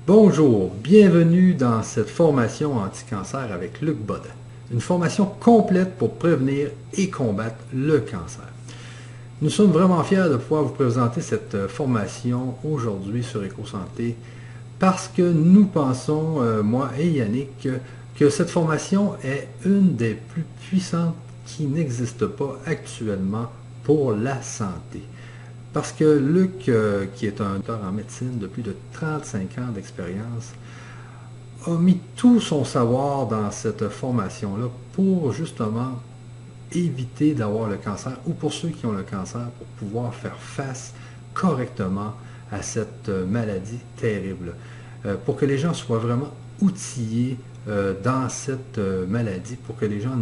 Bonjour, bienvenue dans cette formation anti-cancer avec Luc Bodin. Une formation complète pour prévenir et combattre le cancer. Nous sommes vraiment fiers de pouvoir vous présenter cette formation aujourd'hui sur EcoSanté parce que nous pensons, moi et Yannick, que cette formation est une des plus puissantes qui n'existe pas actuellement pour la santé. Parce que Luc, qui est un docteur en médecine de plus de 35 ans d'expérience, a mis tout son savoir dans cette formation-là pour justement éviter d'avoir le cancer, ou pour ceux qui ont le cancer, pour pouvoir faire face correctement à cette maladie terrible. Pour que les gens soient vraiment outillés dans cette maladie, pour que les gens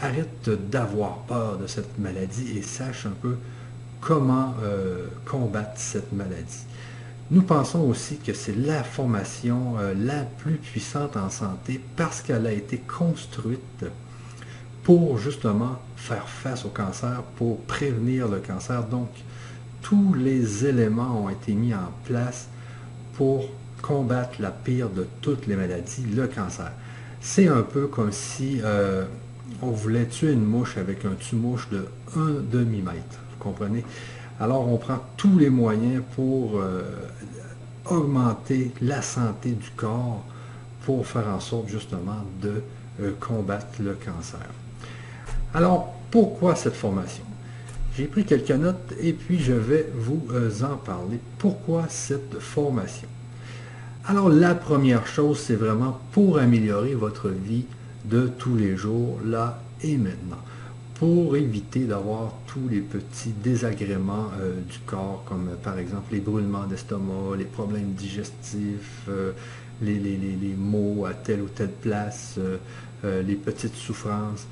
arrêtent d'avoir peur de cette maladie et sachent un peu comment combattre cette maladie. Nous pensons aussi que c'est la formation la plus puissante en santé parce qu'elle a été construite pour justement faire face au cancer, pour prévenir le cancer. Donc, tous les éléments ont été mis en place pour combattre la pire de toutes les maladies, le cancer. C'est un peu comme si on voulait tuer une mouche avec un tue-mouche de 1 demi-mètre. Vous comprenez? Alors, on prend tous les moyens pour augmenter la santé du corps pour faire en sorte justement de combattre le cancer. Alors, pourquoi cette formation? J'ai pris quelques notes et puis je vais vous en parler. Pourquoi cette formation? Alors, la première chose, c'est vraiment pour améliorer votre vie de tous les jours, là et maintenant. Pour éviter d'avoir tous les petits désagréments du corps, comme par exemple les brûlements d'estomac, les problèmes digestifs, les maux à telle ou telle place, les petites souffrances.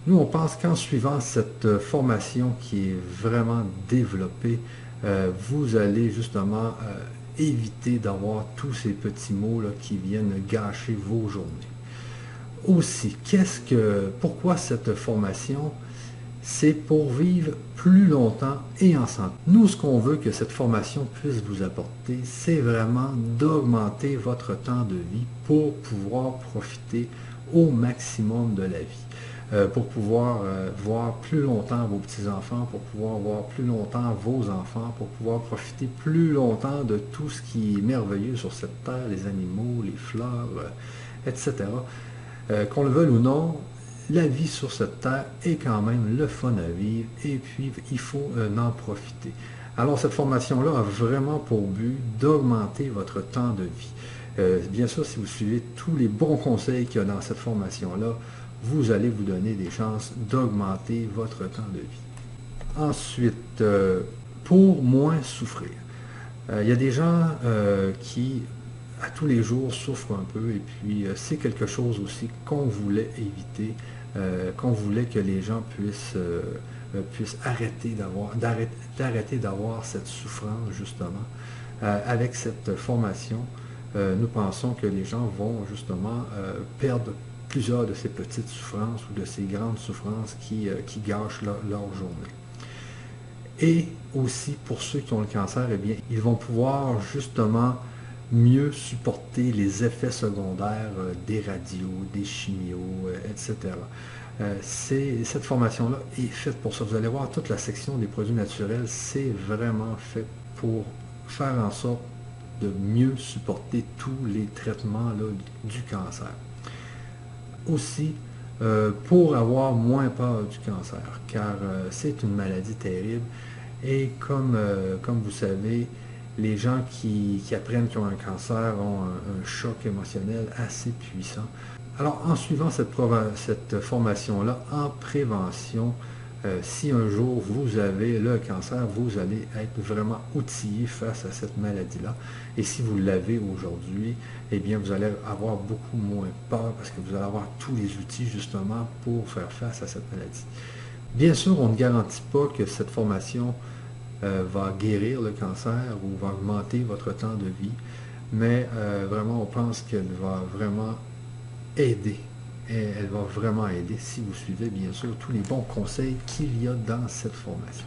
Nous, on pense qu'en suivant cette formation qui est vraiment développée, vous allez justement éviter d'avoir tous ces petits maux là, qui viennent gâcher vos journées. Aussi, pourquoi cette formation? C'est pour vivre plus longtemps et en santé. Nous, ce qu'on veut que cette formation puisse vous apporter, c'est vraiment d'augmenter votre temps de vie pour pouvoir profiter au maximum de la vie. Pour pouvoir voir plus longtemps vos petits-enfants, pour pouvoir voir plus longtemps vos enfants, pour pouvoir profiter plus longtemps de tout ce qui est merveilleux sur cette terre, les animaux, les fleurs, etc. Qu'on le veuille ou non, la vie sur cette terre est quand même le fun à vivre et puis il faut en profiter. Alors cette formation-là a vraiment pour but d'augmenter votre temps de vie. Bien sûr, si vous suivez tous les bons conseils qu'il y a dans cette formation-là, vous allez vous donner des chances d'augmenter votre temps de vie. Ensuite, pour moins souffrir. Il y a des gens qui à tous les jours souffrent un peu et puis c'est quelque chose aussi qu'on voulait éviter, qu'on voulait que les gens puissent arrêter d'avoir cette souffrance justement. Avec cette formation, nous pensons que les gens vont justement perdre plusieurs de ces petites souffrances ou de ces grandes souffrances qui gâchent leur journée. Et aussi pour ceux qui ont le cancer, eh bien, ils vont pouvoir justement mieux supporter les effets secondaires des radios, des chimios, etc. Cette formation-là est faite pour ça. Vous allez voir toute la section des produits naturels, c'est vraiment fait pour faire en sorte de mieux supporter tous les traitements là, du cancer. Aussi, pour avoir moins peur du cancer, car c'est une maladie terrible et comme vous savez, les gens qui apprennent qu'ils ont un cancer ont un choc émotionnel assez puissant. Alors, en suivant cette formation-là, en prévention, si un jour vous avez le cancer, vous allez être vraiment outillé face à cette maladie-là. Et si vous l'avez aujourd'hui, eh bien, vous allez avoir beaucoup moins peur parce que vous allez avoir tous les outils justement pour faire face à cette maladie. Bien sûr, on ne garantit pas que cette formation va guérir le cancer ou va augmenter votre temps de vie, mais vraiment on pense qu'elle va vraiment aider. Et elle va vraiment aider si vous suivez bien sûr tous les bons conseils qu'il y a dans cette formation.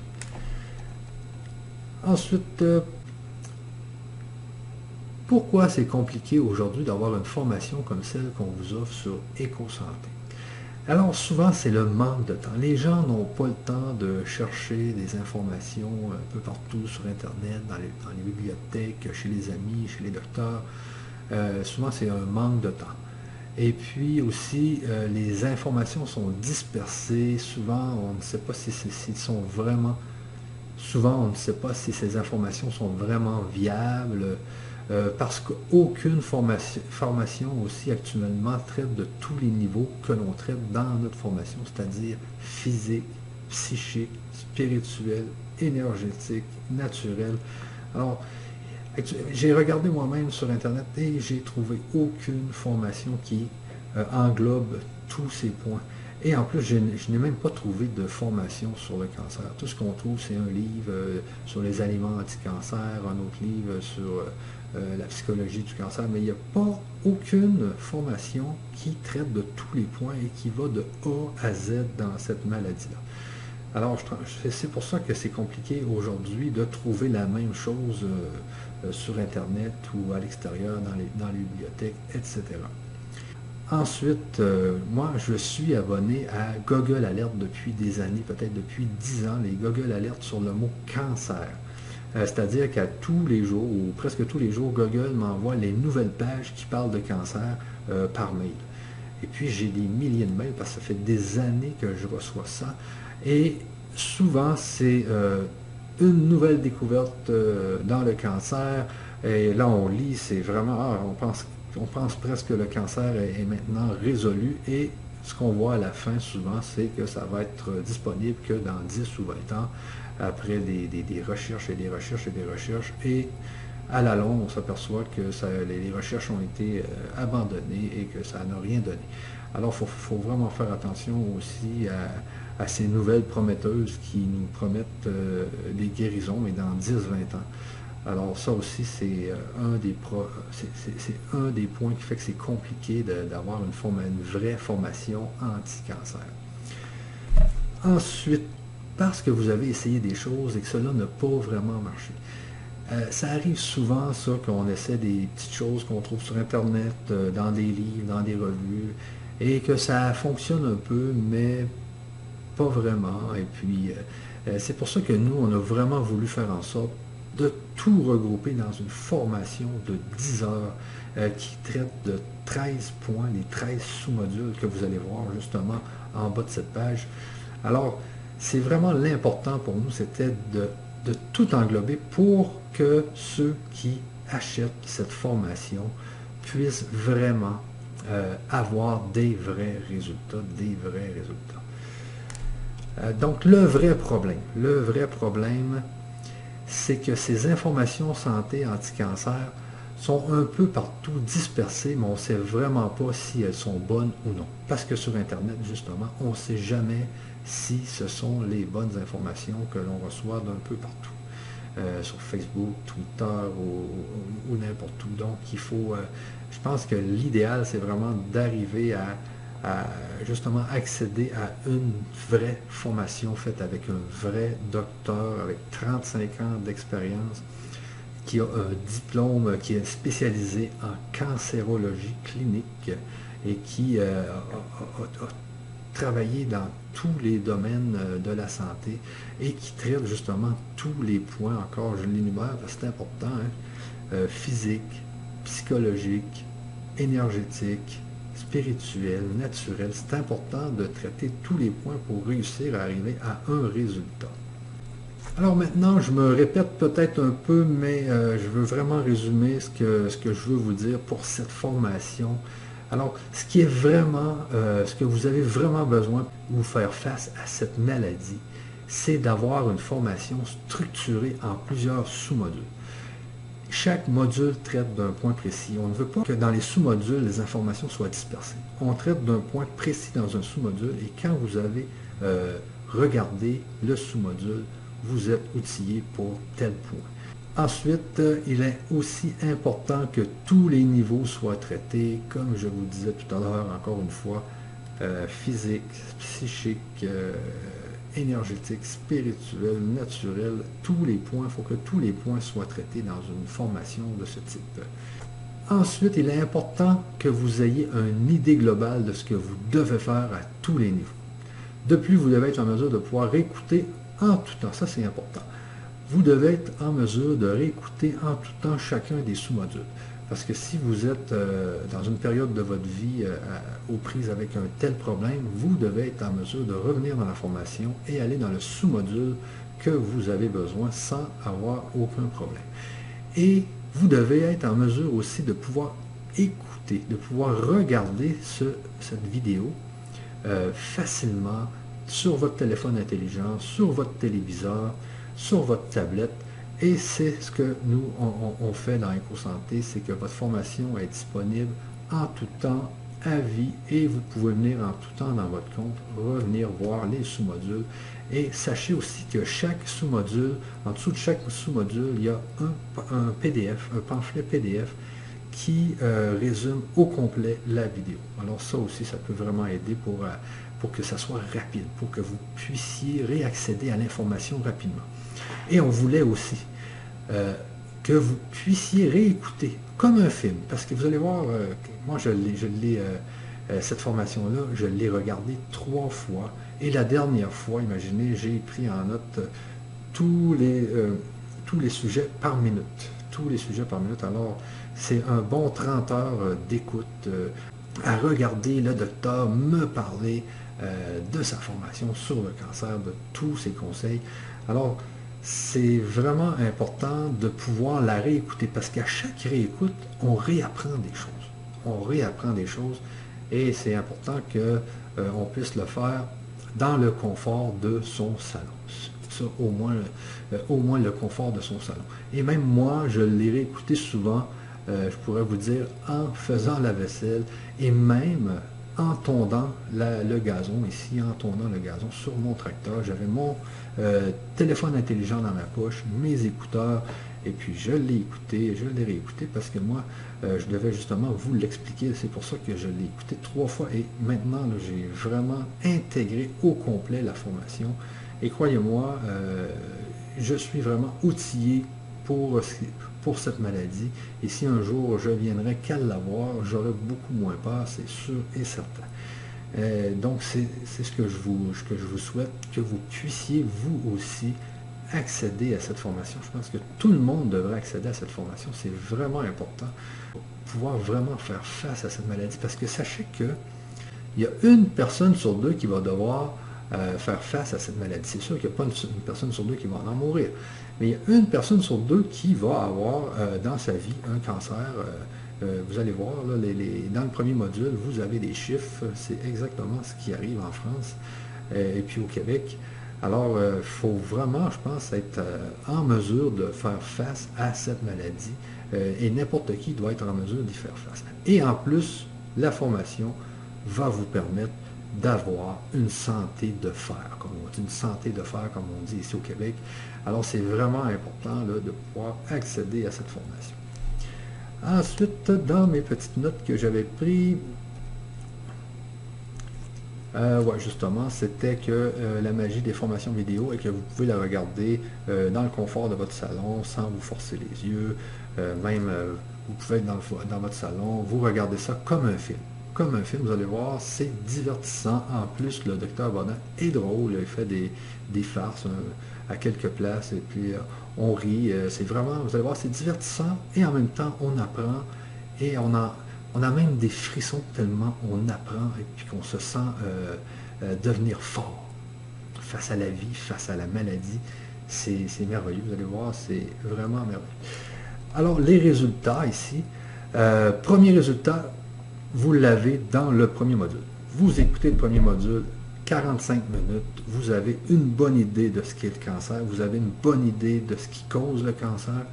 Ensuite, Pourquoi c'est compliqué aujourd'hui d'avoir une formation comme celle qu'on vous offre sur Éco-Santé? Alors souvent, c'est le manque de temps. Les gens n'ont pas le temps de chercher des informations un peu partout sur Internet, dans les bibliothèques, chez les amis, chez les docteurs. Souvent, c'est un manque de temps. Et puis aussi, les informations sont dispersées. Souvent, on ne sait pas si sont vraiment... Souvent, on ne sait pas si ces informations sont vraiment viables. Parce qu'aucune formation aussi actuellement traite de tous les niveaux que l'on traite dans notre formation, c'est-à-dire physique, psychique, spirituel, énergétique, naturel. Alors, j'ai regardé moi-même sur Internet et j'ai trouvé aucune formation qui englobe tous ces points. Et en plus, je n'ai même pas trouvé de formation sur le cancer. Tout ce qu'on trouve, c'est un livre sur les aliments anti-cancer, un autre livre sur la psychologie du cancer, mais il n'y a pas aucune formation qui traite de tous les points et qui va de A à Z dans cette maladie-là. Alors, c'est pour ça que c'est compliqué aujourd'hui de trouver la même chose sur Internet ou à l'extérieur, dans les bibliothèques, etc. Ensuite, moi, je suis abonné à Google Alert depuis des années, peut-être depuis 10 ans, les Google Alert sur le mot cancer. C'est-à-dire qu'à tous les jours, ou presque tous les jours, Google m'envoie les nouvelles pages qui parlent de cancer par mail. Et puis, j'ai des milliers de mails parce que ça fait des années que je reçois ça. Et souvent, c'est une nouvelle découverte dans le cancer. Et là, on lit, c'est vraiment, on pense presque que le cancer est maintenant résolu. Et ce qu'on voit à la fin, souvent, c'est que ça va être disponible que dans 10 ou 20 ans, après des recherches et des recherches et des recherches. Et à la longue, on s'aperçoit que les recherches ont été abandonnées et que ça n'a rien donné. Alors, il faut vraiment faire attention aussi à ces nouvelles prometteuses qui nous promettent des guérisons, mais dans 10-20 ans. Alors, ça aussi, c'est un des points qui fait que c'est compliqué d'avoir une vraie formation anti-cancer. Ensuite, parce que vous avez essayé des choses et que cela n'a pas vraiment marché. Ça arrive souvent, ça, qu'on essaie des petites choses qu'on trouve sur Internet, dans des livres, dans des revues, et que ça fonctionne un peu, mais pas vraiment. Et puis, c'est pour ça que nous, on a vraiment voulu faire en sorte de tout regrouper dans une formation de 10 heures qui traite de 13 points, les 13 sous-modules que vous allez voir justement en bas de cette page. Alors, c'est vraiment l'important pour nous, c'était de tout englober pour que ceux qui achètent cette formation puissent vraiment avoir des vrais résultats, donc, le vrai problème, c'est que ces informations santé anti-cancer sont un peu partout dispersées, mais on ne sait vraiment pas si elles sont bonnes ou non. Parce que sur Internet, justement, on ne sait jamais si ce sont les bonnes informations que l'on reçoit d'un peu partout. Sur Facebook, Twitter ou n'importe où. Donc, je pense que l'idéal, c'est vraiment d'arriver à justement accéder à une vraie formation faite avec un vrai docteur avec 35 ans d'expérience qui a un diplôme qui est spécialisé en cancérologie clinique et qui a travaillé dans tous les domaines de la santé et qui traite justement tous les points, encore je l'énumère parce que c'est important, physique, psychologique, énergétique, spirituel, naturel. C'est important de traiter tous les points pour réussir à arriver à un résultat. Alors maintenant, je me répète peut-être un peu, mais je veux vraiment résumer ce que je veux vous dire pour cette formation. Alors, ce que vous avez vraiment besoin pour faire face à cette maladie, c'est d'avoir une formation structurée en plusieurs sous-modules. Chaque module traite d'un point précis. On ne veut pas que dans les sous-modules, les informations soient dispersées. On traite d'un point précis dans un sous-module et quand vous avez regardé le sous-module, vous êtes outillé pour tel point. Ensuite, il est aussi important que tous les niveaux soient traités, comme je vous disais tout à l'heure, encore une fois, physique, psychique, énergétique, spirituel, naturel, tous les points, il faut que tous les points soient traités dans une formation de ce type. Ensuite, il est important que vous ayez une idée globale de ce que vous devez faire à tous les niveaux. De plus, vous devez être en mesure de pouvoir réécouter en tout temps, ça c'est important. Vous devez être en mesure de réécouter en tout temps chacun des sous-modules. Parce que si vous êtes dans une période de votre vie aux prises avec un tel problème, vous devez être en mesure de revenir dans la formation et aller dans le sous-module que vous avez besoin sans avoir aucun problème. Et vous devez être en mesure aussi de pouvoir écouter, de pouvoir regarder cette vidéo facilement sur votre téléphone intelligent, sur votre téléviseur, sur votre tablette. Et c'est ce que nous, on fait dans EcoSanté, c'est que votre formation est disponible en tout temps, à vie, et vous pouvez venir en tout temps dans votre compte, revenir voir les sous-modules. Et sachez aussi que chaque sous-module, en dessous de chaque sous-module, il y a un PDF, un pamphlet PDF qui résume au complet la vidéo. Alors ça aussi, ça peut vraiment aider pour que ça soit rapide, pour que vous puissiez réaccéder à l'information rapidement. Et on voulait aussi que vous puissiez réécouter comme un film, parce que vous allez voir, moi cette formation-là, je l'ai regardée 3 fois, et la dernière fois, imaginez, j'ai pris en note tous les sujets par minute. Tous les sujets par minute. Alors, c'est un bon 30 heures d'écoute à regarder le docteur me parler de sa formation sur le cancer, de tous ses conseils. Alors, c'est vraiment important de pouvoir la réécouter parce qu'à chaque réécoute, on réapprend des choses. On réapprend des choses et c'est important qu'on puisse le faire dans le confort de son salon. Ça, au moins le confort de son salon. Et même moi, je l'ai réécouté souvent, je pourrais vous dire, en faisant la vaisselle et même en tondant le gazon, ici, en tondant le gazon sur mon tracteur. J'avais mon téléphone intelligent dans ma poche, mes écouteurs, et puis je l'ai écouté, je l'ai réécouté parce que moi, je devais justement vous l'expliquer. C'est pour ça que je l'ai écouté 3 fois et maintenant, j'ai vraiment intégré au complet la formation. Et croyez-moi, je suis vraiment outillé pour cette maladie. Et si un jour je viendrais qu'à l'avoir, j'aurais beaucoup moins peur, c'est sûr et certain. Donc c'est ce que je vous souhaite, que vous puissiez vous aussi accéder à cette formation. Je pense que tout le monde devrait accéder à cette formation. C'est vraiment important pour pouvoir vraiment faire face à cette maladie. Parce que sachez que il y a une personne sur 2 qui va devoir faire face à cette maladie. C'est sûr qu'il n'y a pas une personne sur 2 qui va en mourir. Mais il y a une personne sur 2 qui va avoir dans sa vie un cancer. Vous allez voir, là, dans le premier module, vous avez des chiffres. C'est exactement ce qui arrive en France et puis au Québec. Alors, il faut vraiment, je pense, être en mesure de faire face à cette maladie. Et n'importe qui doit être en mesure d'y faire face. Et en plus, la formation va vous permettre d'avoir une santé de fer, comme on dit, une santé de fer, comme on dit ici au Québec. Alors, c'est vraiment important là, de pouvoir accéder à cette formation. Ensuite, dans mes petites notes que j'avais prises, ouais, justement, c'était que la magie des formations vidéo et que vous pouvez la regarder dans le confort de votre salon sans vous forcer les yeux. Même, vous pouvez être dans votre salon, vous regardez ça comme un film. Comme un film, vous allez voir, c'est divertissant. En plus, le docteur Baudin est drôle, il fait des farces à quelques places et puis on rit. C'est vraiment, vous allez voir, c'est divertissant et en même temps, on apprend et on a même des frissons tellement on apprend et puis qu'on se sent devenir fort face à la vie, face à la maladie. C'est merveilleux, vous allez voir, c'est vraiment merveilleux. Alors, les résultats ici. Premier résultat, vous l'avez dans le premier module. Vous écoutez le premier module, 45 minutes, vous avez une bonne idée de ce qu'est le cancer, vous avez une bonne idée de ce qui cause le cancer,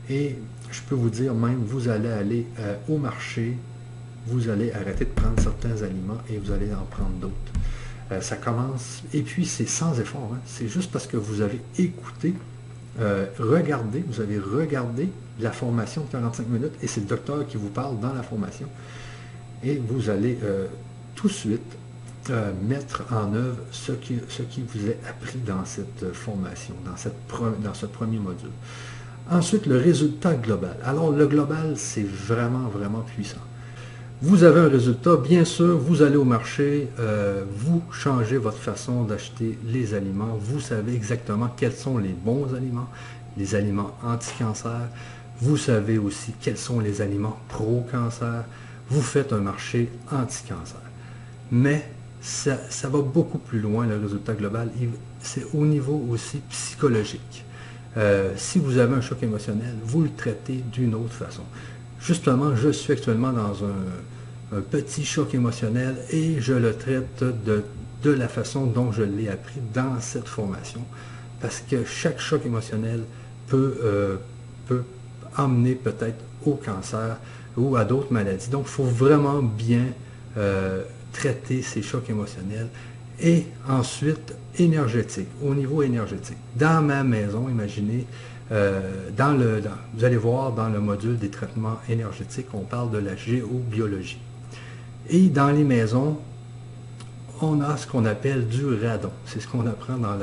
et je peux vous dire même, vous allez aller au marché, vous allez arrêter de prendre certains aliments et vous allez en prendre d'autres. Ça commence, et puis c'est sans effort, hein, c'est juste parce que vous avez écouté, regardé, vous avez regardé la formation de 45 minutes, et c'est le docteur qui vous parle dans la formation. Et vous allez tout de suite mettre en œuvre ce qui vous est appris dans cette formation, dans ce premier module. Ensuite, le résultat global. Alors, le global, c'est vraiment, vraiment puissant. Vous avez un résultat, bien sûr, vous allez au marché, vous changez votre façon d'acheter les aliments, vous savez exactement quels sont les bons aliments, les aliments anti-cancer, vous savez aussi quels sont les aliments pro-cancer, vous faites un marché anti-cancer. Mais ça va beaucoup plus loin, le résultat global, c'est au niveau aussi psychologique. Si vous avez un choc émotionnel, vous le traitez d'une autre façon. Justement, je suis actuellement dans un petit choc émotionnel et je le traite de la façon dont je l'ai appris dans cette formation. Parce que chaque choc émotionnel peut emmener peut-être au cancer ou à d'autres maladies. Donc, il faut vraiment bien traiter ces chocs émotionnels. Et ensuite, énergétique, au niveau énergétique. Dans ma maison, imaginez, vous allez voir dans le module des traitements énergétiques, on parle de la géobiologie. Et dans les maisons, on a ce qu'on appelle du radon. C'est ce qu'on apprend dans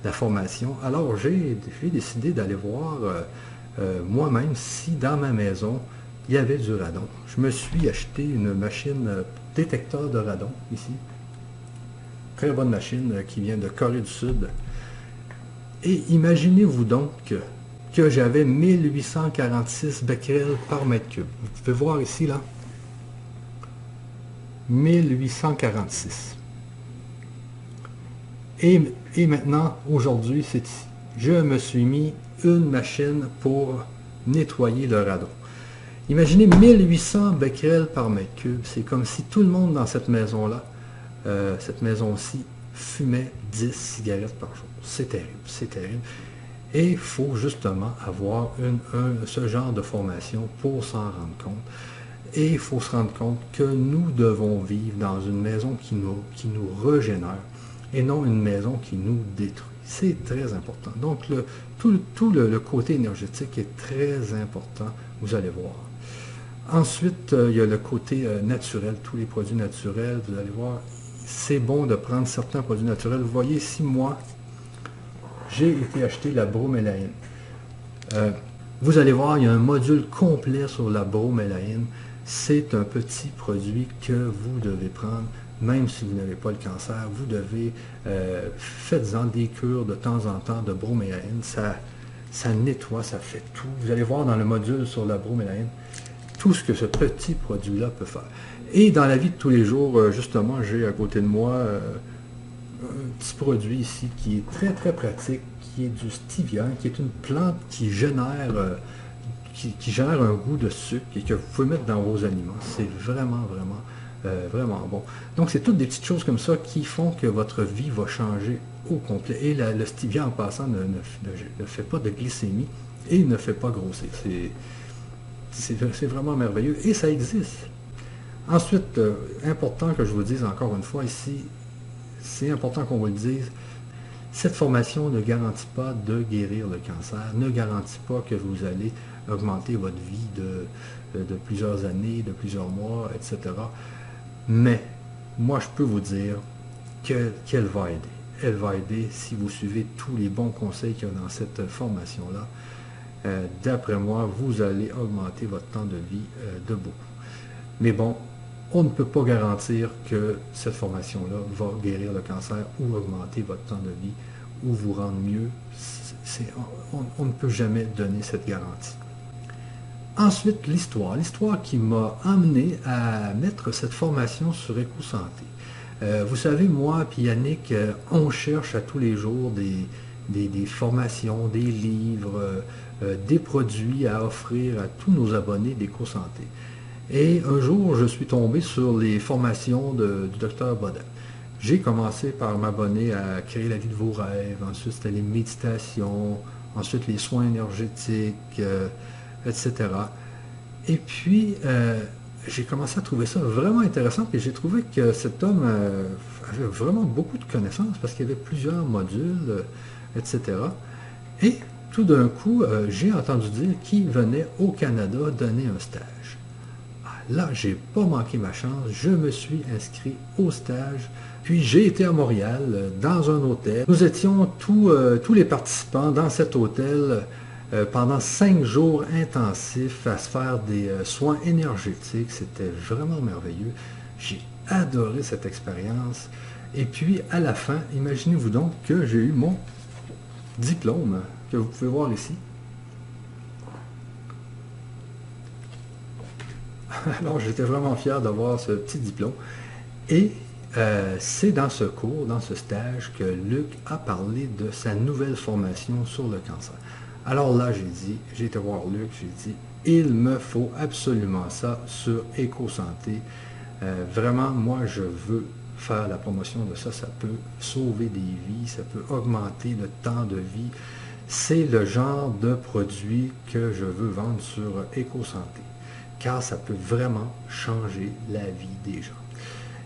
la formation. Alors, j'ai décidé d'aller voir moi-même si dans ma maison, il y avait du radon. Je me suis acheté une machine détecteur de radon, ici. Très bonne machine qui vient de Corée du Sud. Et imaginez-vous donc que j'avais 1846 becquerels par mètre cube. Vous pouvez voir ici, là. 1846. Et maintenant, aujourd'hui, c'est ici. Je me suis mis une machine pour nettoyer le radon. Imaginez 1800 becquerels par mètre cube. C'est comme si tout le monde dans cette maison-là, cette maison-ci, fumait 10 cigarettes par jour. C'est terrible, c'est terrible. Et il faut justement avoir ce genre de formation pour s'en rendre compte. Et il faut se rendre compte que nous devons vivre dans une maison qui nous régénère et non une maison qui nous détruit. C'est très important. Donc, tout le côté énergétique est très important, vous allez voir. Ensuite, il y a le côté naturel, tous les produits naturels, vous allez voir, c'est bon de prendre certains produits naturels. Vous voyez ici, moi, j'ai été acheter la bromélaïne. Vous allez voir, il y a un module complet sur la bromélaïne. C'est un petit produit que vous devez prendre, même si vous n'avez pas le cancer. Vous devez, faites-en des cures de temps en temps de bromélaïne. Ça nettoie, ça fait tout. Vous allez voir dans le module sur la bromélaïne, tout ce que ce petit produit-là peut faire. Et dans la vie de tous les jours, justement, j'ai à côté de moi un petit produit ici qui est très très pratique, qui est du stevia, qui est une plante qui génère un goût de sucre et que vous pouvez mettre dans vos aliments. C'est vraiment, vraiment bon. Donc, c'est toutes des petites choses comme ça qui font que votre vie va changer au complet. Et le stevia, en passant, ne fait pas de glycémie et ne fait pas grossir. C'est vraiment merveilleux et ça existe. Ensuite, important que je vous dise encore une fois ici, c'est important qu'on vous le dise, cette formation ne garantit pas de guérir le cancer, ne garantit pas que vous allez augmenter votre vie de plusieurs années, de plusieurs mois, etc. Mais, moi je peux vous dire qu'elle va aider. Elle va aider si vous suivez tous les bons conseils qu'il y a dans cette formation-là. D'après moi, vous allez augmenter votre temps de vie de beaucoup. Mais bon, on ne peut pas garantir que cette formation-là va guérir le cancer ou augmenter votre temps de vie ou vous rendre mieux. On ne peut jamais donner cette garantie. Ensuite, l'histoire. L'histoire qui m'a amené à mettre cette formation sur EcoSanté. Vous savez, moi et Yannick, on cherche à tous les jours des formations, des livres, des produits à offrir à tous nos abonnés d'EcoSanté. Et un jour, je suis tombé sur les formations du Dr Bodin. J'ai commencé par m'abonner à Créer la vie de vos rêves, ensuite c'était les méditations, ensuite les soins énergétiques, etc. Et puis, j'ai commencé à trouver ça vraiment intéressant et j'ai trouvé que cet homme avait vraiment beaucoup de connaissances parce qu'il y avait plusieurs modules, etc. Et tout d'un coup, j'ai entendu dire qu'il venait au Canada donner un stage. là, j'ai pas manqué ma chance. Je me suis inscrit au stage. Puis j'ai été à Montréal, dans un hôtel. Nous étions tous les participants dans cet hôtel pendant 5 jours intensifs à se faire des soins énergétiques. C'était vraiment merveilleux. J'ai adoré cette expérience. Et puis, à la fin, imaginez-vous donc que j'ai eu mon diplôme, que vous pouvez voir ici. Alors, j'étais vraiment fier d'avoir ce petit diplôme. Et c'est dans ce cours, dans ce stage, que Luc a parlé de sa nouvelle formation sur le cancer. Alors là, j'ai été voir Luc, j'ai dit, il me faut absolument ça sur EcoSanté. Vraiment, moi, je veux faire la promotion de ça. Ça peut sauver des vies, ça peut augmenter le temps de vie. C'est le genre de produit que je veux vendre sur EcoSanté, car ça peut vraiment changer la vie des gens.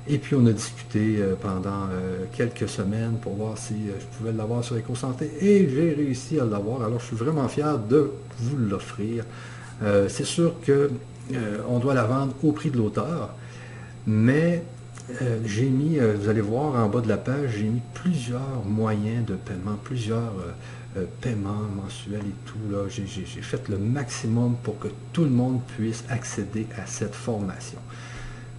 Et puis on a discuté pendant quelques semaines pour voir si je pouvais l'avoir sur EcoSanté, et j'ai réussi à l'avoir. Alors je suis vraiment fier de vous l'offrir. C'est sûr que on doit la vendre au prix de l'auteur, mais j'ai mis, vous allez voir en bas de la page, j'ai mis plusieurs moyens de paiement, plusieurs paiements mensuels et tout. Là, j'ai fait le maximum pour que tout le monde puisse accéder à cette formation.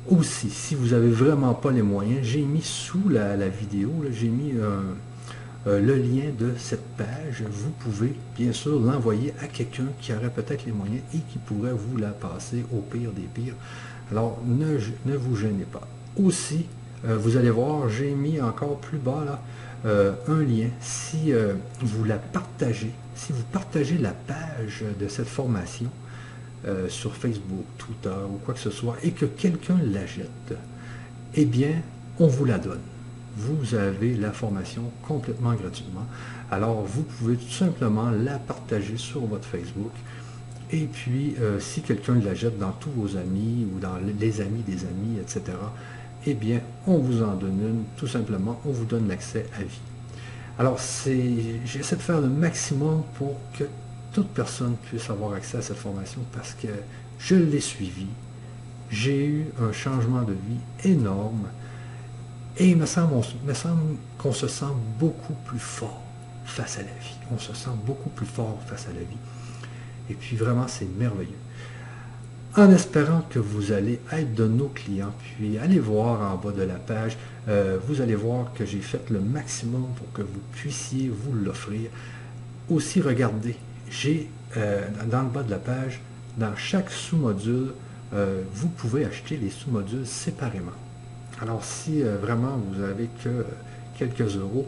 Aussi, si vous n'avez vraiment pas les moyens, j'ai mis sous la vidéo, j'ai mis le lien de cette page. Vous pouvez bien sûr l'envoyer à quelqu'un qui aurait peut-être les moyens et qui pourrait vous la passer au pire des pires. Alors, ne vous gênez pas. Aussi, vous allez voir, j'ai mis encore plus bas là, un lien. Si vous la partagez, si vous partagez la page de cette formation sur Facebook, Twitter ou quoi que ce soit, et que quelqu'un la jette, eh bien, on vous la donne. Vous avez la formation complètement gratuitement. Alors, vous pouvez tout simplement la partager sur votre Facebook. Et puis, si quelqu'un la jette dans tous vos amis ou dans les amis des amis, etc., eh bien, on vous en donne une, tout simplement, on vous donne l'accès à vie. Alors, j'essaie de faire le maximum pour que toute personne puisse avoir accès à cette formation parce que je l'ai suivi. J'ai eu un changement de vie énorme et il me semble qu'on se sent beaucoup plus fort face à la vie. On se sent beaucoup plus fort face à la vie. Et puis vraiment, c'est merveilleux. En espérant que vous allez être de nos clients, puis allez voir en bas de la page, vous allez voir que j'ai fait le maximum pour que vous puissiez vous l'offrir. Aussi, regardez, j'ai dans le bas de la page, dans chaque sous-module, vous pouvez acheter les sous-modules séparément. Alors si vraiment vous avez que quelques euros,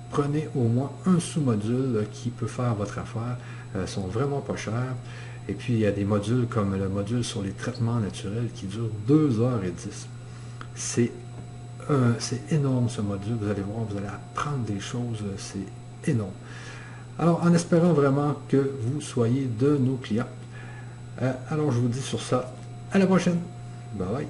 prenez au moins un sous-module qui peut faire votre affaire. Sont vraiment pas chers. Et puis il y a des modules comme le module sur les traitements naturels qui dure 2h10. C'est énorme ce module, vous allez voir, vous allez apprendre des choses, c'est énorme. Alors en espérant vraiment que vous soyez de nos clients. Alors je vous dis sur ça, à la prochaine. Bye bye.